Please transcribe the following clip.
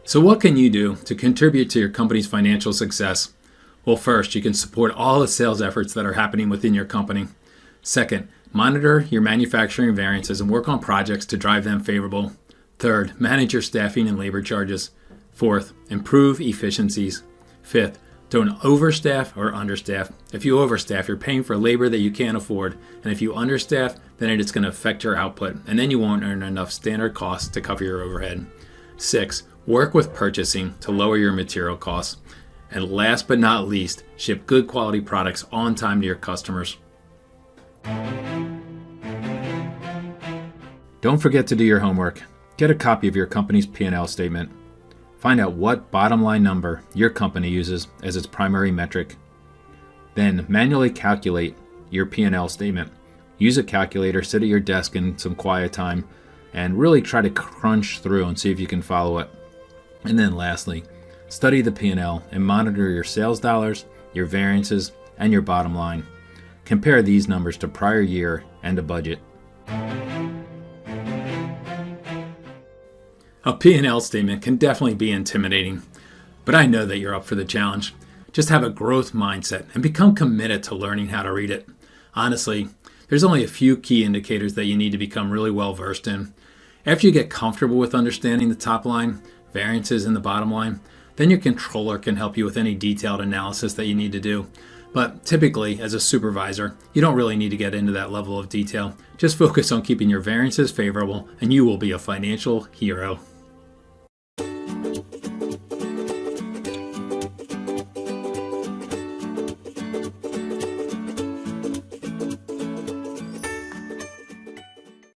So what can you do to contribute to your company's financial success? Well, first, you can support all the sales efforts that are happening within your company. Second, monitor your manufacturing variances and work on projects to drive them favorable. Third, manage your staffing and labor charges. Fourth, improve efficiencies. Fifth, don't overstaff or understaff. If you overstaff, you're paying for labor that you can't afford. And if you understaff, then it's going to affect your output. And then you won't earn enough standard costs to cover your overhead. 6, work with purchasing to lower your material costs. And last but not least, ship good quality products on time to your customers. Don't forget to do your homework. Get a copy of your company's P&L statement. Find out what bottom line number your company uses as its primary metric. Then manually calculate your P&L statement. Use a calculator, sit at your desk in some quiet time, and really try to crunch through and see if you can follow it. And then lastly, study the P&L and monitor your sales dollars, your variances, and your bottom line. Compare these numbers to prior year and a budget. A P&L statement can definitely be intimidating, but I know that you're up for the challenge. Just have a growth mindset and become committed to learning how to read it. Honestly, there's only a few key indicators that you need to become really well versed in. After you get comfortable with understanding the top line, variances, and the bottom line, then your controller can help you with any detailed analysis that you need to do. But typically, as a supervisor, you don't really need to get into that level of detail. Just focus on keeping your variances favorable, and you will be a financial hero.